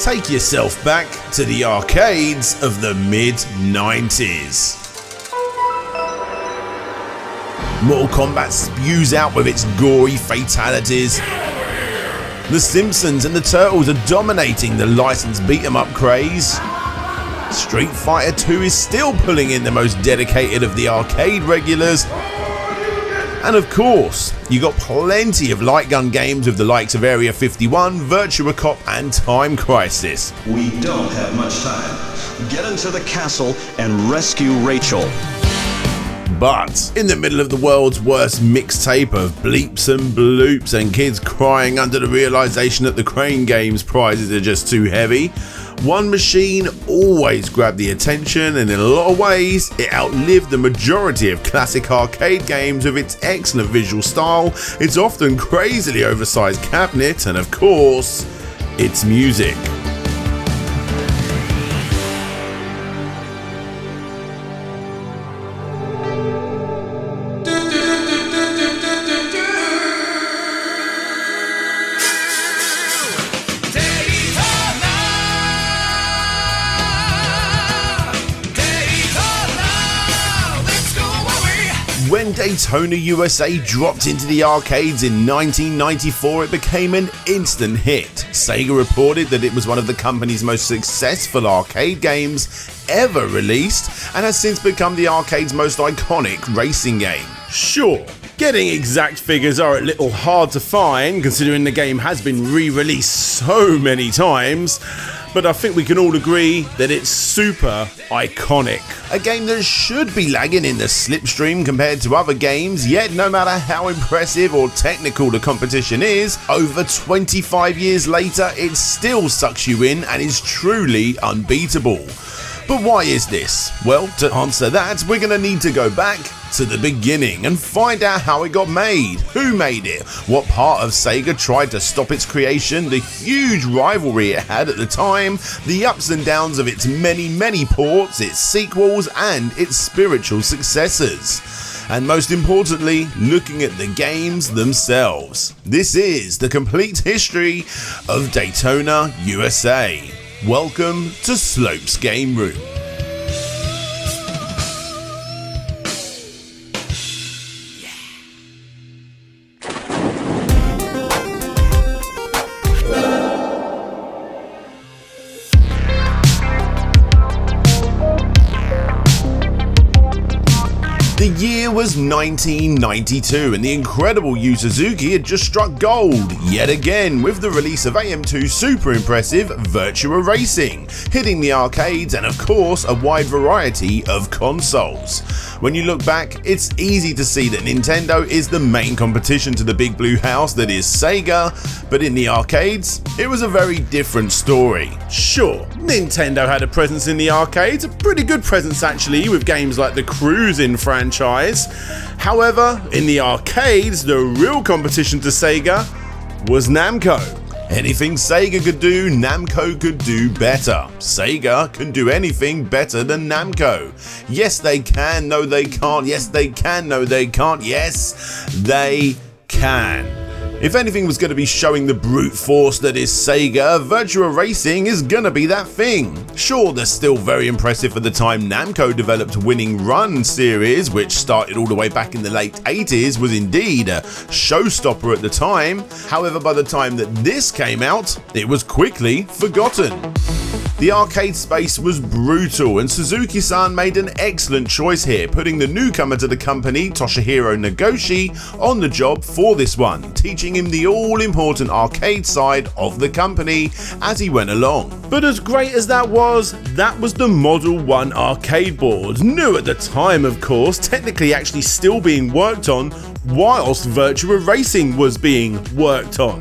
Take yourself back to the arcades of the mid-90s. Mortal Kombat spews out with its gory fatalities. The Simpsons and the Turtles are dominating the licensed beat-em-up craze. Street Fighter 2 is still pulling in the most dedicated of the arcade regulars. And of course, you got plenty of light gun games with the likes of Area 51, Virtua Cop and Time Crisis. We don't have much time. Get into the castle and rescue Rachel. But in the middle of the world's worst mixtape of bleeps and bloops and kids crying under the realization that the Crane Games prizes are just too heavy, one machine always grabbed the attention, and in a lot of ways it outlived the majority of classic arcade games with its excellent visual style, its often crazily oversized cabinet, and of course, its music. When Daytona USA dropped into the arcades in 1994, it became an instant hit. Sega reported that it was one of the company's most successful arcade games ever released, and has since become the arcade's most iconic racing game. Sure, getting exact figures are a little hard to find, considering the game has been re-released so many times, but I think we can all agree that it's super iconic. A game that should be lagging in the slipstream compared to other games, yet no matter how impressive or technical the competition is, over 25 years later it still sucks you in and is truly unbeatable. But why is this? Well, to answer that, we're going to need to go back to the beginning and find out how it got made, who made it, what part of Sega tried to stop its creation, the huge rivalry it had at the time, the ups and downs of its many ports, its sequels and its spiritual successors. And most importantly, looking at the games themselves. This is the complete history of Daytona USA. Welcome to Slope's Game Room. The year was 1992 and the incredible Yu Suzuki had just struck gold, yet again, with the release of AM2's super impressive Virtua Racing, hitting the arcades and of course a wide variety of consoles. When you look back, it's easy to see that Nintendo is the main competition to the big blue house that is Sega, but in the arcades, it was a very different story. Sure, Nintendo had a presence in the arcades, a pretty good presence actually, with games like the Cruis'n franchise. However, in the arcades, the real competition to Sega was Namco. Anything Sega could do, Namco could do better. Sega can do anything better than Namco. Yes, they can. No, they can't. Yes, they can. No, they can't. Yes, they can. If anything was going to be showing the brute force that is Sega, Virtua Racing is going to be that thing. Sure, they're still very impressive for the time. Namco developed Winning Run series, which started all the way back in the late 80s, was indeed a showstopper at the time. However, by the time that this came out, it was quickly forgotten. The arcade space was brutal, and Suzuki-san made an excellent choice here, putting the newcomer to the company, Toshihiro Nagoshi, on the job for this one, teaching him the all-important arcade side of the company as he went along. But as great as that was the Model 1 arcade board, new at the time of course, technically actually still being worked on whilst Virtua Racing was being worked on.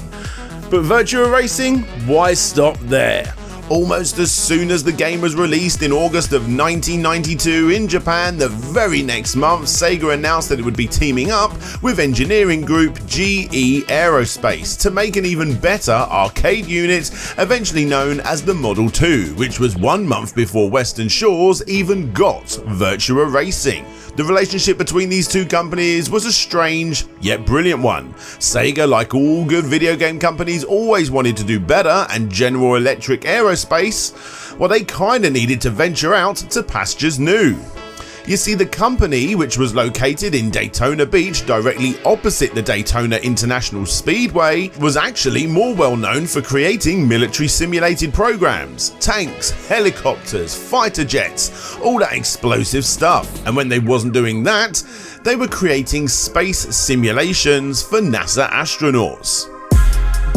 But Virtua Racing, why stop there? Almost as soon as the game was released in August of 1992 in Japan, the very next month, Sega announced that it would be teaming up with engineering group GE Aerospace to make an even better arcade unit, eventually known as the Model 2, which was 1 month before Western Shores even got Virtua Racing. The relationship between these two companies was a strange yet brilliant one. Sega, like all good video game companies, always wanted to do better, and General Electric Aerospace, well, they kinda needed to venture out to pastures new. You see, the company, which was located in Daytona Beach, directly opposite the Daytona International Speedway, was actually more well known for creating military simulated programs, tanks, helicopters, fighter jets, all that explosive stuff. And when they wasn't doing that, they were creating space simulations for NASA astronauts.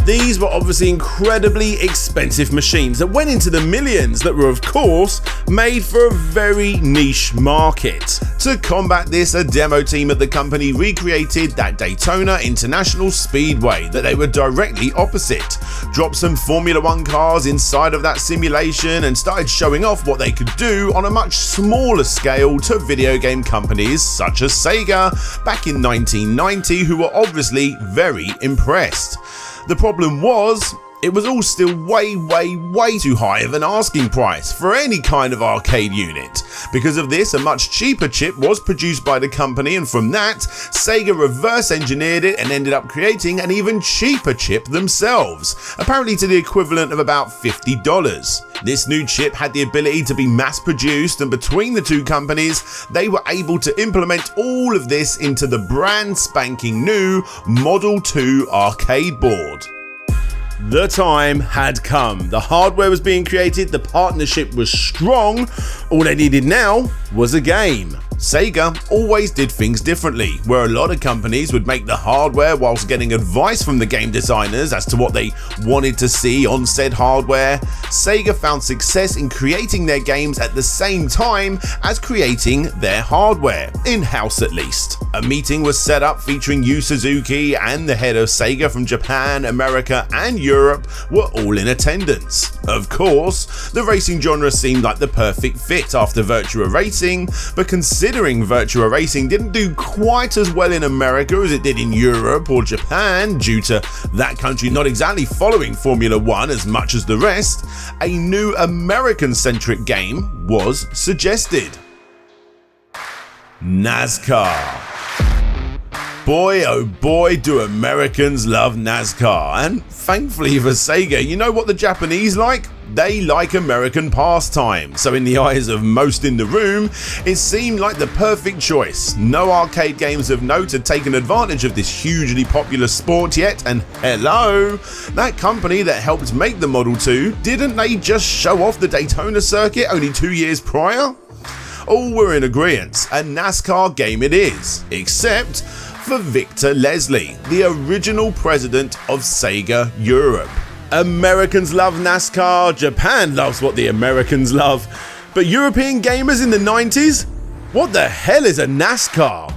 These were obviously incredibly expensive machines that went into the millions, that were of course made for a very niche market. To combat this, a demo team at the company recreated that Daytona International Speedway that they were directly opposite, dropped some Formula 1 cars inside of that simulation and started showing off what they could do on a much smaller scale to video game companies such as Sega back in 1990, who were obviously very impressed. The problem was, it was all still way too high of an asking price for any kind of arcade unit. Because of this, a much cheaper chip was produced by the company, and from that, Sega reverse engineered it and ended up creating an even cheaper chip themselves, apparently to the equivalent of about $50. This new chip had the ability to be mass produced, and between the two companies, they were able to implement all of this into the brand spanking new Model 2 arcade board. The time had come. The hardware was being created, the partnership was strong, all they needed now was a game. Sega always did things differently, where a lot of companies would make the hardware whilst getting advice from the game designers as to what they wanted to see on said hardware. Sega found success in creating their games at the same time as creating their hardware, in-house at least. A meeting was set up featuring Yu Suzuki, and the head of Sega from Japan, America and Europe were all in attendance. Of course, the racing genre seemed like the perfect fit after Virtua Racing, but considering Virtua Racing didn't do quite as well in America as it did in Europe or Japan, due to that country not exactly following Formula 1 as much as the rest, a new American-centric game was suggested. NASCAR. Boy oh boy, do Americans love NASCAR, and thankfully for Sega, you know what the Japanese like? They like American pastime, so in the eyes of most in the room, it seemed like the perfect choice. No arcade games of note had taken advantage of this hugely popular sport yet, and hello, that company that helped make the Model 2, didn't they just show off the Daytona circuit only 2 years prior? All were in agreement, a NASCAR game it is, except for Victor Leslie, the original president of Sega Europe. Americans love NASCAR, Japan loves what the Americans love, but European gamers in the 90s? What the hell is a NASCAR?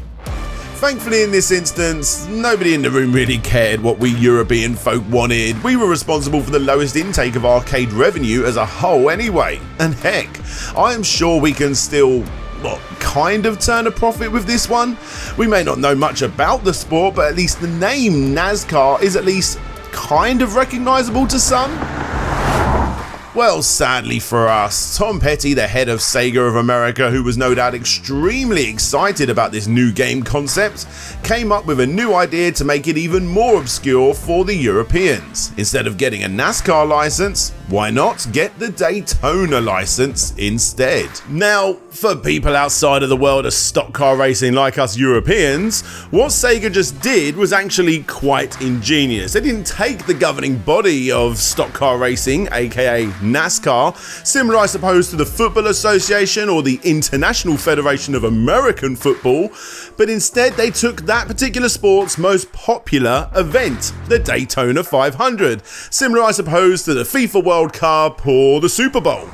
Thankfully in this instance, nobody in the room really cared what we European folk wanted. We were responsible for the lowest intake of arcade revenue as a whole anyway. And heck, I am sure we can still, kind of turn a profit with this one. We may not know much about the sport, but at least the name NASCAR is at least kind of recognisable to some. Well, sadly for us, Tom Petty, the head of Sega of America, who was no doubt extremely excited about this new game concept, came up with a new idea to make it even more obscure for the Europeans. Instead of getting a NASCAR license, why not get the Daytona license instead? Now, for people outside of the world of stock car racing like us Europeans, what Sega just did was actually quite ingenious. They didn't take the governing body of stock car racing, aka NASCAR, similar I suppose to the Football Association or the International Federation of American Football, but instead they took that particular sport's most popular event, the Daytona 500, similar I suppose to the FIFA World Cup or the Super Bowl.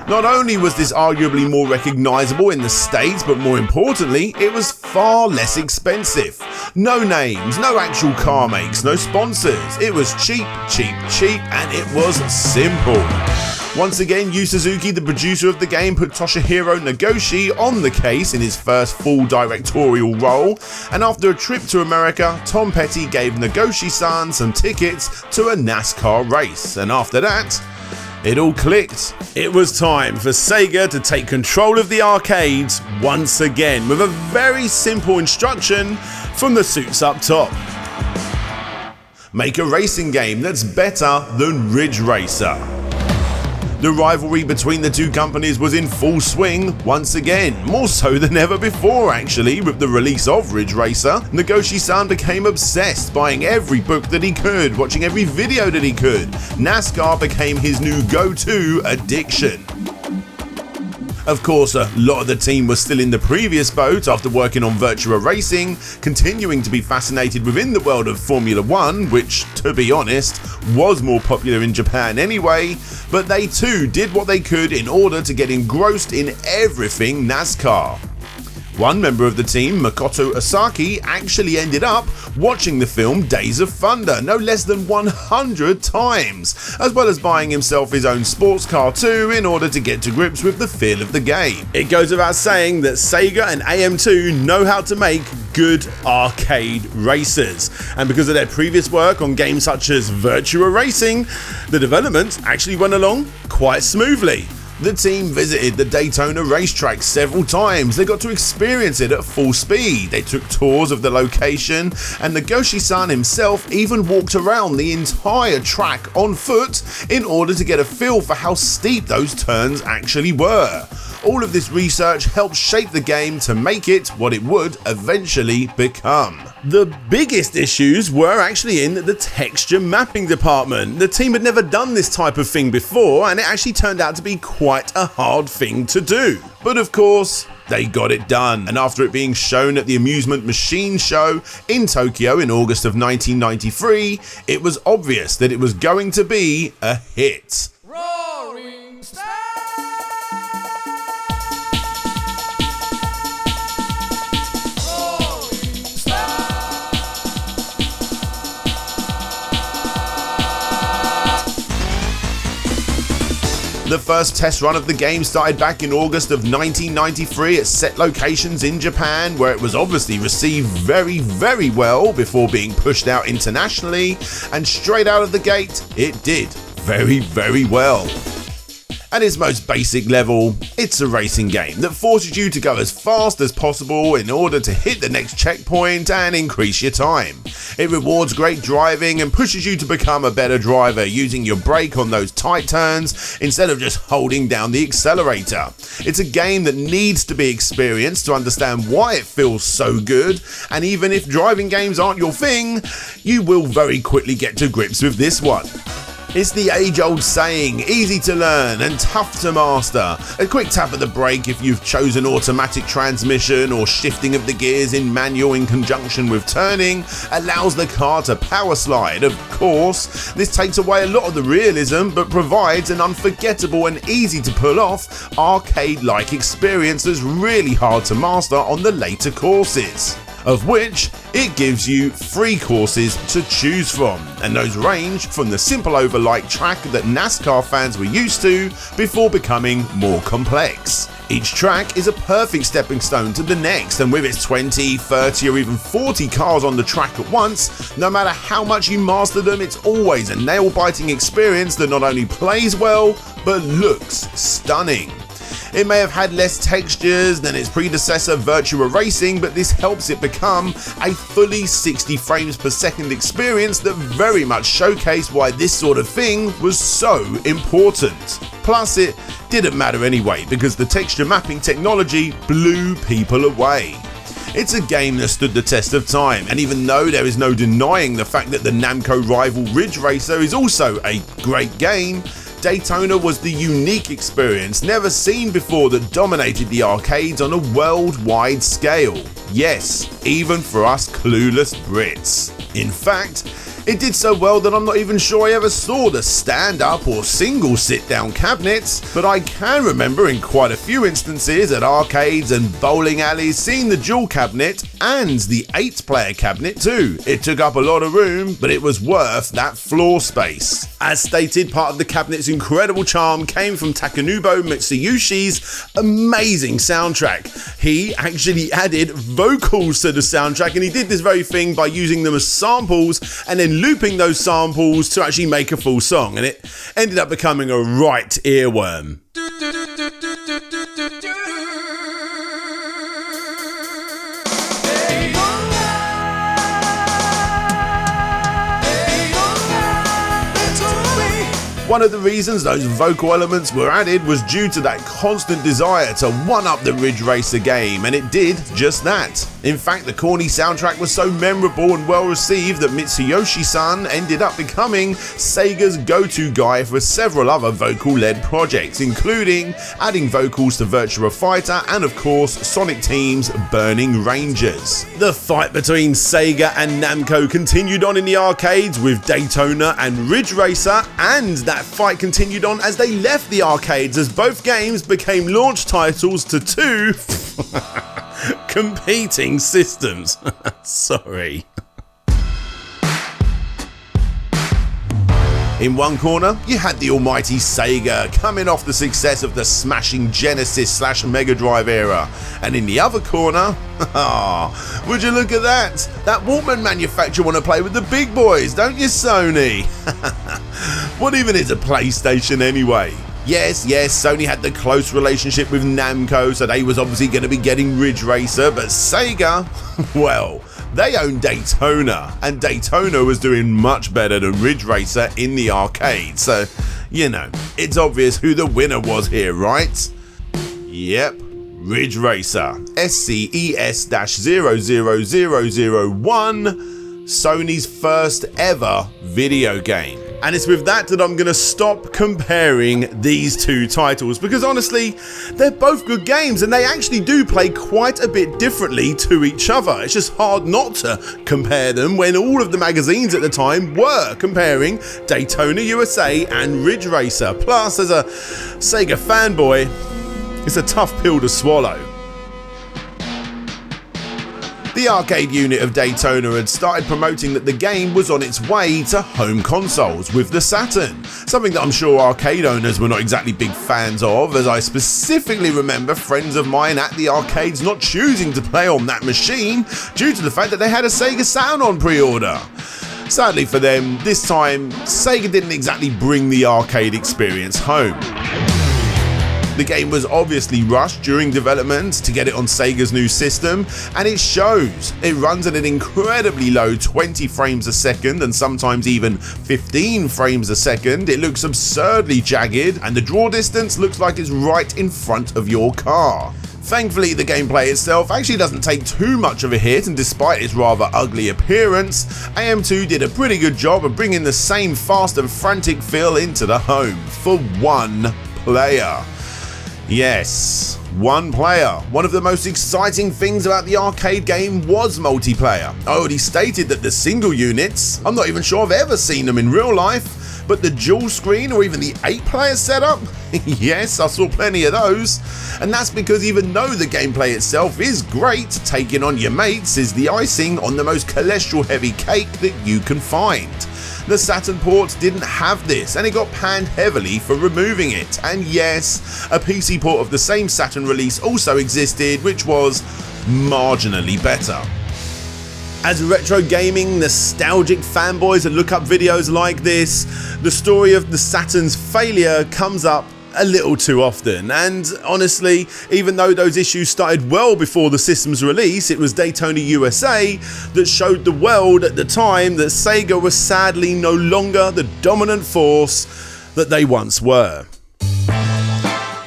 Not only was this arguably more recognisable in the States, but more importantly, it was far less expensive. No names, no actual car makes, no sponsors. It was cheap, cheap, cheap, and it was simple. Once again, Yu Suzuki, the producer of the game, put Toshihiro Nagoshi on the case in his first full directorial role, and after a trip to America, Tom Petty gave Nagoshi-san some tickets to a NASCAR race, and after that, it all clicked. It was time for Sega to take control of the arcades once again with a very simple instruction from the suits up top. Make a racing game that's better than Ridge Racer. The rivalry between the two companies was in full swing once again, more so than ever before actually. With the release of Ridge Racer, Nagoshi-san became obsessed, buying every book that he could, watching every video that he could. NASCAR became his new go-to addiction. Of course, a lot of the team was still in the previous boat after working on Virtua Racing, continuing to be fascinated within the world of Formula 1, which, to be honest, was more popular in Japan anyway, but they too did what they could in order to get engrossed in everything NASCAR. One member of the team, Makoto Asaki, actually ended up watching the film Days of Thunder no less than 100 times, as well as buying himself his own sports car too in order to get to grips with the feel of the game. It goes without saying that Sega and AM2 know how to make good arcade racers, and because of their previous work on games such as Virtua Racing, the development actually went along quite smoothly. The team visited the Daytona racetrack several times. They got to experience it at full speed. They took tours of the location, and Nagoshi-san himself even walked around the entire track on foot in order to get a feel for how steep those turns actually were. All of this research helped shape the game to make it what it would eventually become. The biggest issues were actually in the texture mapping department. The team had never done this type of thing before, and it actually turned out to be quite a hard thing to do. But of course, they got it done, and after it being shown at the Amusement Machine Show in Tokyo in August of 1993, it was obvious that it was going to be a hit. Roaring Star! The first test run of the game started back in August of 1993 at set locations in Japan, where it was obviously received very, very well before being pushed out internationally, and straight out of the gate, it did very, very well. At its most basic level, it's a racing game that forces you to go as fast as possible in order to hit the next checkpoint and increase your time. It rewards great driving and pushes you to become a better driver, using your brake on those tight turns instead of just holding down the accelerator. It's a game that needs to be experienced to understand why it feels so good, and even if driving games aren't your thing, you will very quickly get to grips with this one. It's the age-old saying, easy to learn and tough to master. A quick tap of the brake if you've chosen automatic transmission or shifting of the gears in manual in conjunction with turning allows the car to power slide. Of course, this takes away a lot of the realism but provides an unforgettable and easy to pull off arcade-like experience that's really hard to master on the later courses, of which it gives you 3 courses to choose from, and those range from the simple over-like track that NASCAR fans were used to before becoming more complex. Each track is a perfect stepping stone to the next, and with its 20, 30 or even 40 cars on the track at once, no matter how much you master them, it's always a nail-biting experience that not only plays well, but looks stunning. It may have had less textures than its predecessor Virtua Racing, but this helps it become a fully 60 frames per second experience that very much showcased why this sort of thing was so important. Plus, it didn't matter anyway, because the texture mapping technology blew people away. It's a game that stood the test of time, and even though there is no denying the fact that the Namco rival Ridge Racer is also a great game, Daytona was the unique experience never seen before that dominated the arcades on a worldwide scale. Yes, even for us clueless Brits. In fact, it did so well that I'm not even sure I ever saw the stand-up or single sit-down cabinets, but I can remember in quite a few instances at arcades and bowling alleys seeing the dual cabinet and the 8-player cabinet too. It took up a lot of room, but it was worth that floor space. As stated, part of the cabinet's incredible charm came from Takenubo Mitsuyushi's amazing soundtrack. He actually added vocals to the soundtrack, and he did this very thing by using them as samples and then looping those samples to actually make a full song, and it ended up becoming a right earworm. One of the reasons those vocal elements were added was due to that constant desire to one-up the Ridge Racer game, and it did just that. In fact, the corny soundtrack was so memorable and well received that Mitsuyoshi-san ended up becoming Sega's go-to guy for several other vocal-led projects, including adding vocals to Virtua Fighter and of course Sonic Team's Burning Rangers. The fight between Sega and Namco continued on in the arcades with Daytona and Ridge Racer, and that fight continued on as they left the arcades as both games became launch titles to two competing systems. Sorry. In one corner, you had the almighty Sega coming off the success of the smashing Genesis/Mega Drive era, and in the other corner, would you look at that? That Walkman manufacturer want to play with the big boys, don't you, Sony? What even is a PlayStation anyway? Yes, Sony had the close relationship with Namco, so they was obviously going to be getting Ridge Racer, but Sega, well, they own Daytona, and Daytona was doing much better than Ridge Racer in the arcade, so, you know, it's obvious who the winner was here, right? Yep, Ridge Racer, SCES-00001, Sony's first ever video game. And it's with that I'm going to stop comparing these two titles, because honestly, they're both good games and they actually do play quite a bit differently to each other. It's just hard not to compare them when all of the magazines at the time were comparing Daytona USA and Ridge Racer. Plus, as a Sega fanboy, it's a tough pill to swallow. The arcade unit of Daytona had started promoting that the game was on its way to home consoles with the Saturn, something that I'm sure arcade owners were not exactly big fans of, as I specifically remember friends of mine at the arcades not choosing to play on that machine due to the fact that they had a Sega Saturn on pre-order. Sadly for them, this time Sega didn't exactly bring the arcade experience home. The game was obviously rushed during development to get it on Sega's new system, and it shows. It runs at an incredibly low 20 frames a second and sometimes even 15 frames a second. It looks absurdly jagged, and the draw distance looks like it's right in front of your car. Thankfully, the gameplay itself actually doesn't take too much of a hit, and despite its rather ugly appearance, AM2 did a pretty good job of bringing the same fast and frantic feel into the home for one player. Yes, one player. One of the most exciting things about the arcade game was multiplayer. I already stated that the single units, I'm not even sure I've ever seen them in real life, but the dual screen or even the 8-player setup, yes, I saw plenty of those. And that's because even though the gameplay itself is great, taking on your mates is the icing on the most cholesterol heavy cake that you can find. The Saturn port didn't have this, and it got panned heavily for removing it. And yes, a PC port of the same Saturn release also existed, which was marginally better. As retro gaming nostalgic fanboys that look up videos like this, the story of the Saturn's failure comes up a little too often, and honestly, even though those issues started well before the system's release, it was Daytona USA that showed the world at the time that Sega was sadly no longer the dominant force that they once were.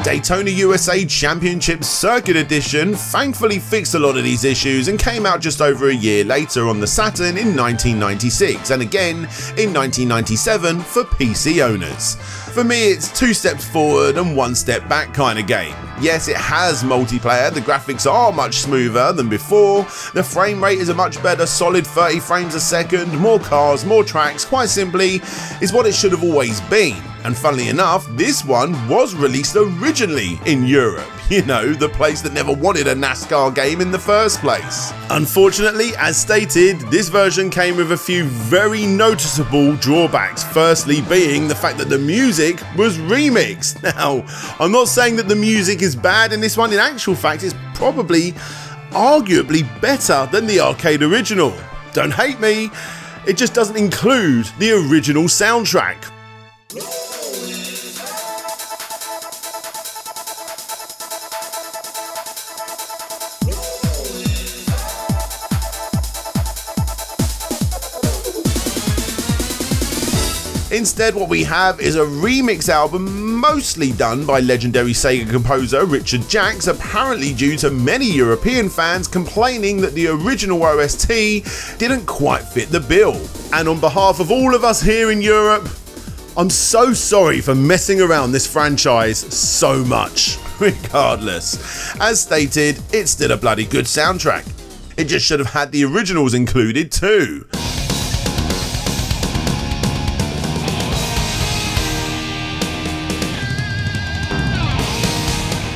Daytona USA Championship Circuit Edition thankfully fixed a lot of these issues and came out just over a year later on the Saturn in 1996 and again in 1997 for PC owners. For me, it's 2 steps forward and 1 step back kind of game. Yes, it has multiplayer, the graphics are much smoother than before, the frame rate is a much better solid 30 frames a second, more cars, more tracks, quite simply, is what it should have always been. And funnily enough, this one was released originally in Europe, you know, the place that never wanted a NASCAR game in the first place. Unfortunately, as stated, this version came with a few very noticeable drawbacks, firstly being the fact that the music was remixed. Now, I'm not saying that the music is bad in this one, in actual fact it's probably arguably better than the arcade original. Don't hate me, it just doesn't include the original soundtrack. Instead, what we have is a remix album mostly done by legendary Sega composer Richard Jacks, apparently due to many European fans complaining that the original OST didn't quite fit the bill. And on behalf of all of us here in Europe, I'm so sorry for messing around this franchise so much. Regardless, as stated, it's still a bloody good soundtrack. It just should have had the originals included too.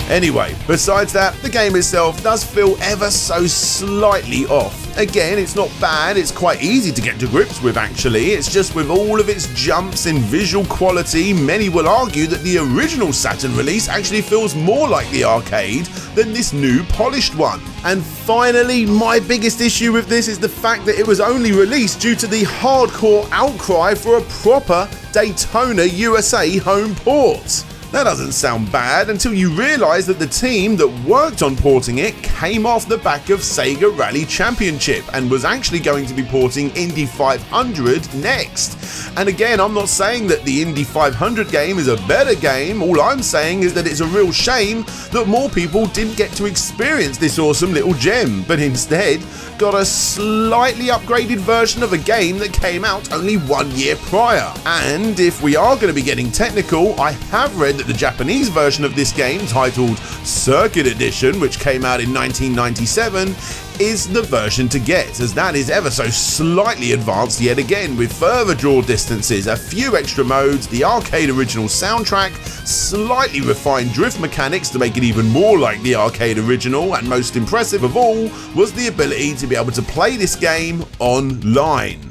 Anyway, besides that, the game itself does feel ever so slightly off. Again, it's not bad, it's quite easy to get to grips with actually, it's just with all of its jumps in visual quality, many will argue that the original Saturn release actually feels more like the arcade than this new polished one. And finally, my biggest issue with this is the fact that it was only released due to the hardcore outcry for a proper Daytona USA home port. That doesn't sound bad until you realise that the team that worked on porting it came off the back of Sega Rally Championship and was actually going to be porting Indy 500 next. And again, I'm not saying that the Indy 500 game is a better game, all I'm saying is that it's a real shame that more people didn't get to experience this awesome little gem, but instead got a slightly upgraded version of a game that came out only 1 year prior. And if we are going to be getting technical, I have read that the Japanese version of this game, titled Circuit Edition, which came out in 1997, is the version to get, as that is ever so slightly advanced yet again, with further draw distances, a few extra modes, the arcade original soundtrack, slightly refined drift mechanics to make it even more like the arcade original, and most impressive of all was the ability to be able to play this game online.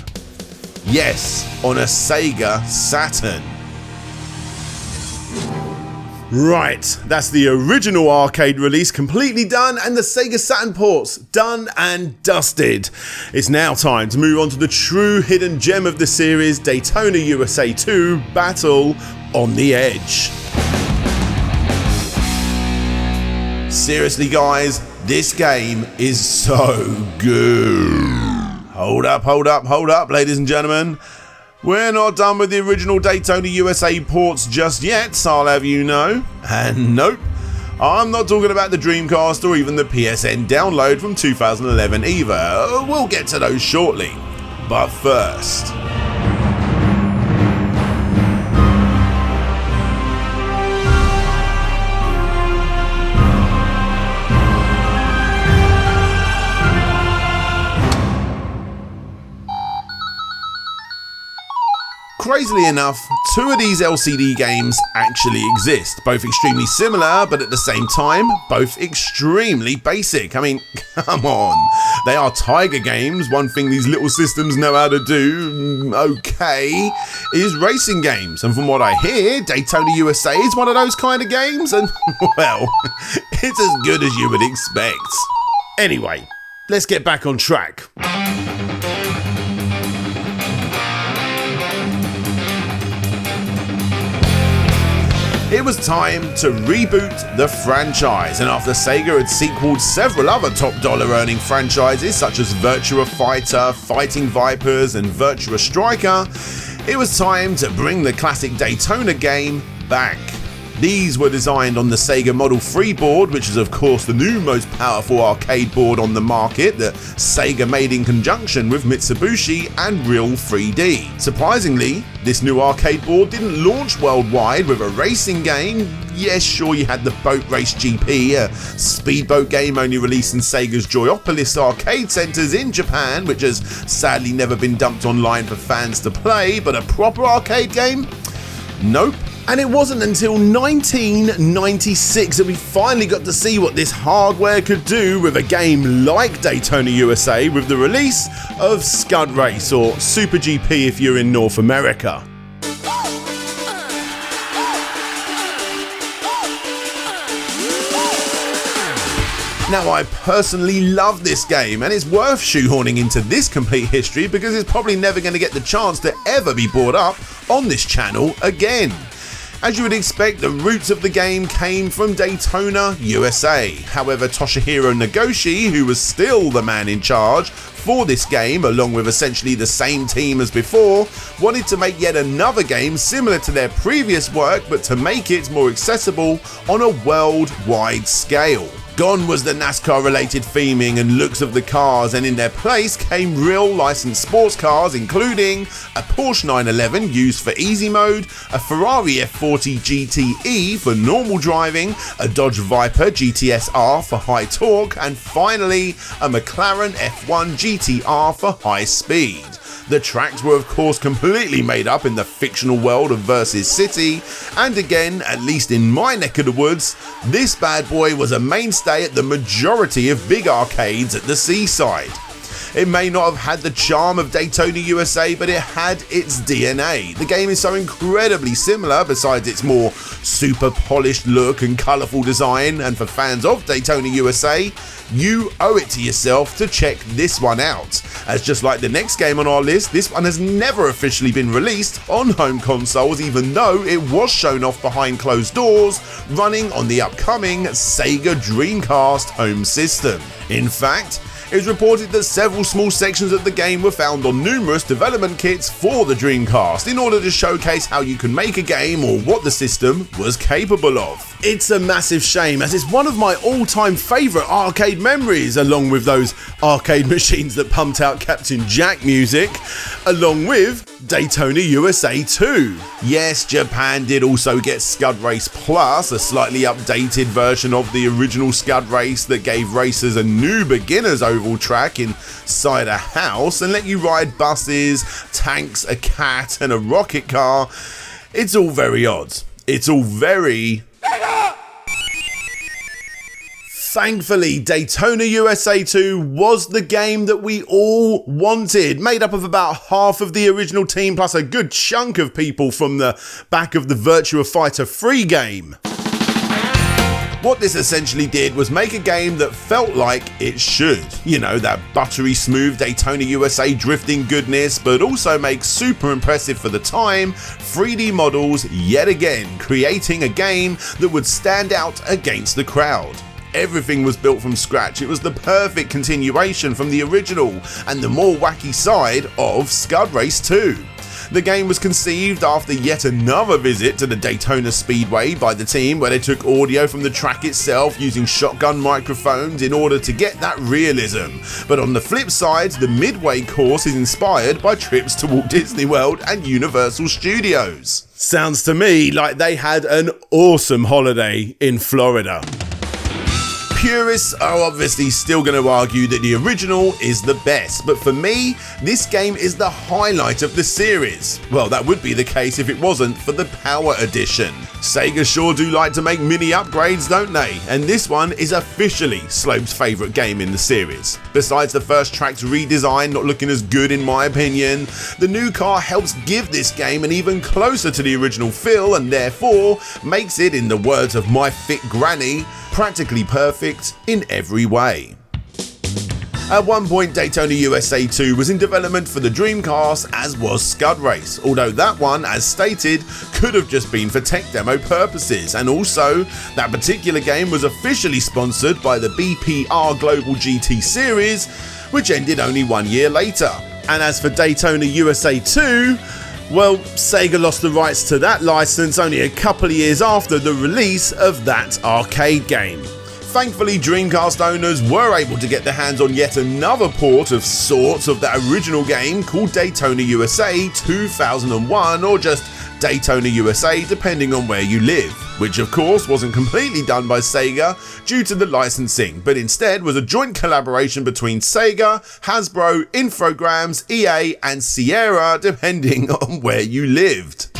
Yes, on a Sega Saturn. Right, that's the original arcade release completely done and the Sega Saturn ports done and dusted. It's now time to move on to the true hidden gem of the series, Daytona USA 2 Battle on the Edge. Seriously guys, this game is so good. Hold up, ladies and gentlemen. We're not done with the original Daytona USA ports just yet, I'll have you know. And nope, I'm not talking about the Dreamcast or even the PSN download from 2011 either. We'll get to those shortly. But first... Crazily enough, 2 of these LCD games actually exist, both extremely similar, but at the same time, both extremely basic. I mean, come on. They are Tiger games. One thing these little systems know how to do, okay, is racing games. And from what I hear, Daytona USA is one of those kind of games, and, well, it's as good as you would expect. Anyway, let's get back on track. It was time to reboot the franchise, and after Sega had sequeled several other top dollar earning franchises such as Virtua Fighter, Fighting Vipers and Virtua Striker, it was time to bring the classic Daytona game back. These were designed on the Sega Model 3 board, which is of course the new most powerful arcade board on the market that Sega made in conjunction with Mitsubishi and Real 3D. Surprisingly, this new arcade board didn't launch worldwide with a racing game. Yes, sure, you had the Boat Race GP, a speedboat game only released in Sega's Joyopolis arcade centres in Japan, which has sadly never been dumped online for fans to play, but a proper arcade game? Nope. And it wasn't until 1996 that we finally got to see what this hardware could do with a game like Daytona USA with the release of Scud Race, or Super GP if you're in North America. Now, I personally love this game, and it's worth shoehorning into this complete history because it's probably never going to get the chance to ever be brought up on this channel again. As you would expect, the roots of the game came from Daytona USA. However, Toshihiro Nagoshi, who was still the man in charge for this game, along with essentially the same team as before, wanted to make yet another game similar to their previous work, but to make it more accessible on a worldwide scale. Gone was the NASCAR related theming and looks of the cars, and in their place came real licensed sports cars, including a Porsche 911 used for easy mode, a Ferrari F40 GTE for normal driving, a Dodge Viper GTS R for high torque, and finally a McLaren F1 GTR for high speed. The tracks were of course completely made up in the fictional world of Versus City, and again, at least in my neck of the woods, this bad boy was a mainstay at the majority of big arcades at the seaside. It may not have had the charm of Daytona USA, but it had its DNA. The game is so incredibly similar, besides its more super polished look and colourful design, and for fans of Daytona USA, you owe it to yourself to check this one out. As just like the next game on our list, this one has never officially been released on home consoles, even though it was shown off behind closed doors, running on the upcoming Sega Dreamcast home system. In fact, it was reported that several small sections of the game were found on numerous development kits for the Dreamcast in order to showcase how you can make a game or what the system was capable of. It's a massive shame, as it's one of my all-time favourite arcade memories, along with those arcade machines that pumped out Captain Jack music, along with Daytona USA 2. Yes, Japan did also get Scud Race Plus, a slightly updated version of the original Scud Race that gave racers a new beginner's oval track inside a house and let you ride buses, tanks, a cat and a rocket car. It's all very odd. It's all very... Thankfully, Daytona USA 2 was the game that we all wanted, made up of about half of the original team plus a good chunk of people from the back of the Virtua Fighter 3 game. What this essentially did was make a game that felt like it should. You know, that buttery smooth Daytona USA drifting goodness, but also make super impressive for the time 3D models yet again, creating a game that would stand out against the crowd. Everything was built from scratch. It was the perfect continuation from the original and the more wacky side of Scud Race 2. The game was conceived after yet another visit to the Daytona Speedway by the team, where they took audio from the track itself using shotgun microphones in order to get that realism. But on the flip side, the Midway course is inspired by trips to Walt Disney World and Universal Studios. Sounds to me like they had an awesome holiday in Florida. Purists are obviously still going to argue that the original is the best, but for me, this game is the highlight of the series. Well, that would be the case if it wasn't for the Power Edition. Sega sure do like to make mini upgrades, don't they? And this one is officially Slope's favourite game in the series. Besides the first track's redesign not looking as good in my opinion, the new car helps give this game an even closer to the original feel and therefore makes it, in the words of my fit granny, practically perfect in every way. At one point, Daytona USA 2 was in development for the Dreamcast, as was Scud Race, although that one, as stated, could have just been for tech demo purposes, and also, that particular game was officially sponsored by the BPR Global GT Series, which ended only 1 year later. And as for Daytona USA 2, Well, Sega lost the rights to that license only a couple of years after the release of that arcade game. Thankfully, Dreamcast owners were able to get their hands on yet another port of sorts of that original game called Daytona USA 2001, or just Daytona USA depending on where you live, which of course wasn't completely done by Sega due to the licensing, but instead was a joint collaboration between Sega, Hasbro, Infogrames, EA and Sierra depending on where you lived.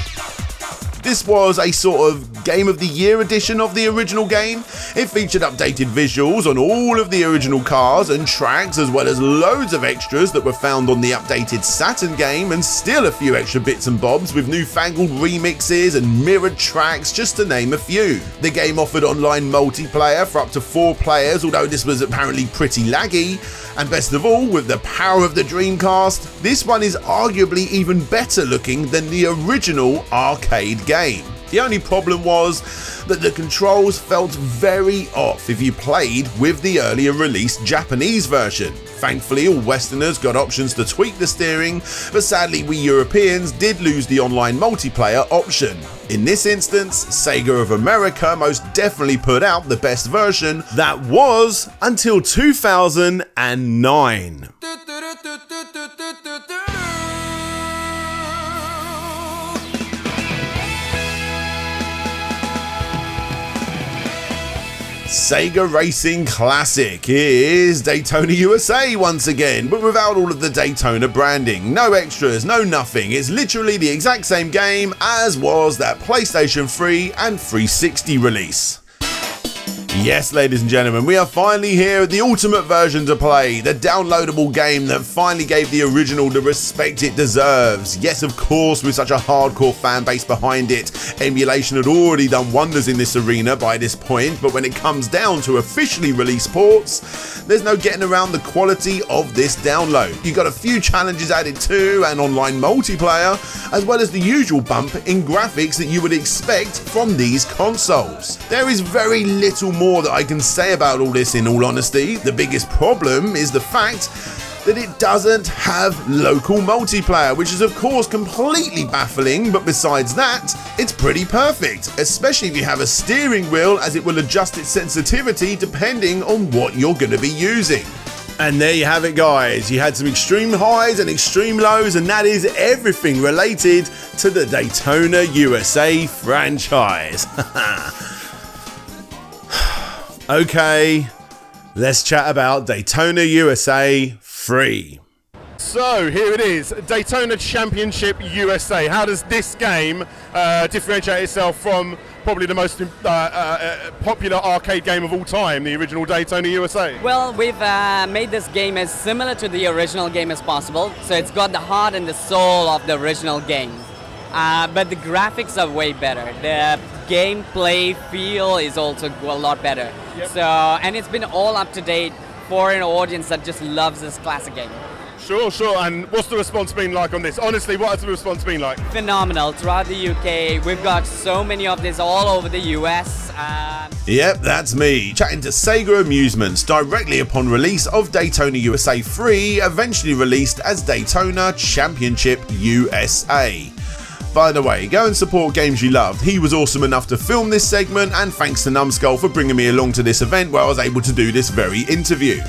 This was a sort of Game of the Year edition of the original game. It featured updated visuals on all of the original cars and tracks, as well as loads of extras that were found on the updated Saturn game, and still a few extra bits and bobs with newfangled remixes and mirrored tracks, just to name a few. The game offered online multiplayer for up to 4 players, although this was apparently pretty laggy. And best of all, with the power of the Dreamcast, this one is arguably even better looking than the original arcade game. The only problem was that the controls felt very off if you played with the earlier released Japanese version. Thankfully, all Westerners got options to tweak the steering, but sadly we Europeans did lose the online multiplayer option. In this instance, Sega of America most definitely put out the best version that was until 2009. Sega Racing Classic is Daytona USA once again, but without all of the Daytona branding. No extras, no nothing. It's literally the exact same game as was that PlayStation 3 and 360 release. Yes, ladies and gentlemen, we are finally here at the ultimate version to play, the downloadable game that finally gave the original the respect it deserves. Yes, of course, with such a hardcore fan base behind it, emulation had already done wonders in this arena by this point, but when it comes down to officially released ports, there's no getting around the quality of this download. You got a few challenges added too, and online multiplayer, as well as the usual bump in graphics that you would expect from these consoles. There is very little more that I can say about all this in all honesty. The biggest problem is the fact that it doesn't have local multiplayer, which is of course completely baffling, but besides that, it's pretty perfect, especially if you have a steering wheel, as it will adjust its sensitivity depending on what you're going to be using. And there you have it, guys. You had some extreme highs and extreme lows, and that is everything related to the Daytona USA franchise. Okay, let's chat about Daytona USA 3. So here it is, Daytona Championship USA. How does this game differentiate itself from probably the most popular arcade game of all time, the original Daytona USA? Well, we've made this game as similar to the original game as possible, so it's got the heart and the soul of the original game. But the graphics are way better. The gameplay feel is also a lot better. Yep. So, and it's been all up to date for an audience that just loves this classic game. Sure. And what's the response been like on this? Honestly, what has the response been like? Phenomenal. Throughout the UK, we've got so many of this all over the US. Yep, that's me, chatting to Sega Amusements directly upon release of Daytona USA 3, eventually released as Daytona Championship USA. By the way, go and support games you loved. He was awesome enough to film this segment, and thanks to Numskull for bringing me along to this event where I was able to do this very interview.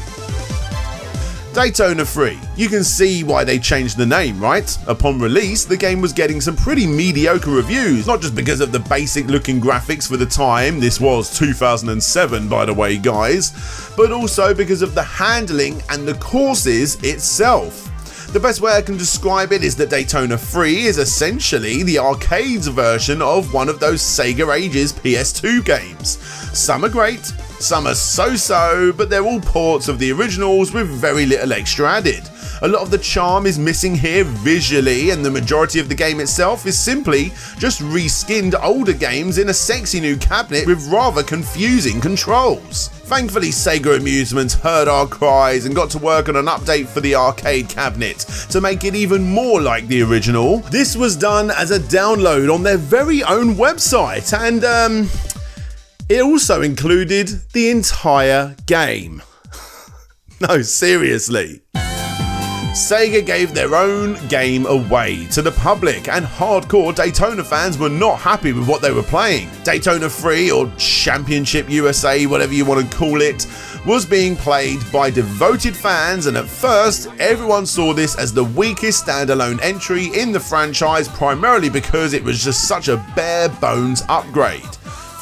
Daytona 3. You can see why they changed the name, right? Upon release, the game was getting some pretty mediocre reviews, not just because of the basic looking graphics for the time, this was 2007 by the way guys, but also because of the handling and the courses itself. The best way I can describe it is that Daytona 3 is essentially the arcades version of one of those Sega Ages PS2 games. Some are great, some are so-so, but they're all ports of the originals with very little extra added. A lot of the charm is missing here visually, and the majority of the game itself is simply just reskinned older games in a sexy new cabinet with rather confusing controls. Thankfully, Sega Amusements heard our cries and got to work on an update for the arcade cabinet to make it even more like the original. This was done as a download on their very own website, and it also included the entire game. No, seriously. Sega gave their own game away to the public, and hardcore Daytona fans were not happy with what they were playing. Daytona 3, or Championship USA, whatever you want to call it, was being played by devoted fans, and at first everyone saw this as the weakest standalone entry in the franchise, primarily because it was just such a bare bones upgrade.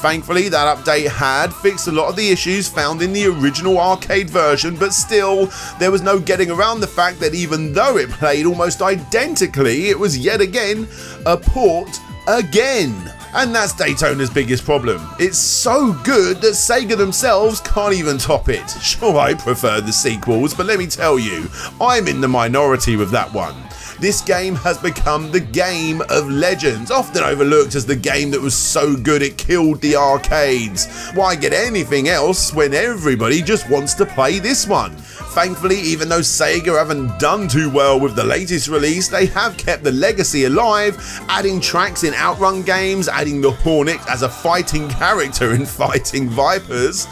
Thankfully, that update had fixed a lot of the issues found in the original arcade version, but still, there was no getting around the fact that even though it played almost identically, it was yet again a port again. And that's Daytona's biggest problem. It's so good that Sega themselves can't even top it. Sure, I prefer the sequels, but let me tell you, I'm in the minority with that one. This game has become the game of legends, often overlooked as the game that was so good it killed the arcades. Why get anything else when everybody just wants to play this one? Thankfully, even though Sega haven't done too well with the latest release, they have kept the legacy alive, adding tracks in Outrun games, adding the Hornet as a fighting character in Fighting Vipers,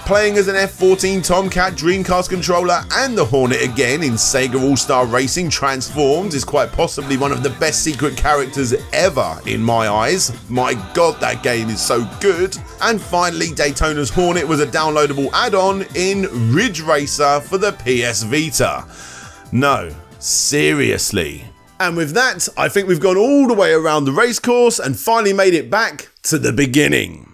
playing as an F-14 Tomcat Dreamcast controller, and the Hornet again in Sega All-Star Racing Transformed is quite possibly one of the best secret characters ever in my eyes. My god, that game is so good. And finally, Daytona's Hornet was a downloadable add-on in Ridge Racer for the PS Vita. No, seriously. And with that, I think we've gone all the way around the racecourse and finally made it back to the beginning.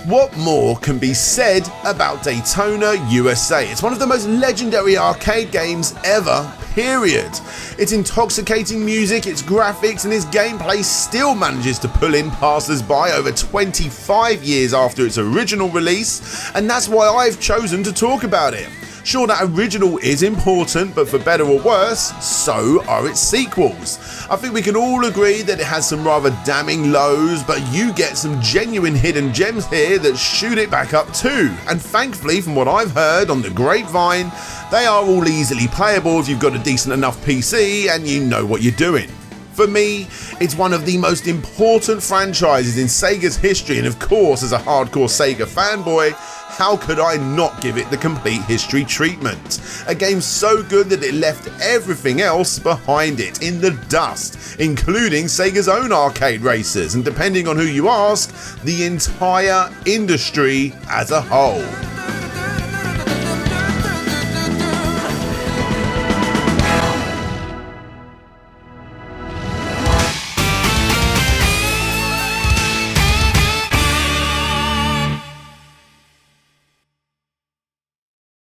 What more can be said about Daytona USA? It's one of the most legendary arcade games ever, period. Its intoxicating music, its graphics, and its gameplay still manages to pull in passers-by over 25 years after its original release, and that's why I've chosen to talk about it. Sure, that original is important, but for better or worse, so are its sequels. I think we can all agree that it has some rather damning lows, but you get some genuine hidden gems here that shoot it back up too. And thankfully, from what I've heard on the grapevine, they are all easily playable if you've got a decent enough PC and you know what you're doing. For me, it's one of the most important franchises in Sega's history, and of course, as a hardcore Sega fanboy, how could I not give it the complete history treatment? A game so good that it left everything else behind it in the dust, including Sega's own arcade racers, and depending on who you ask, the entire industry as a whole.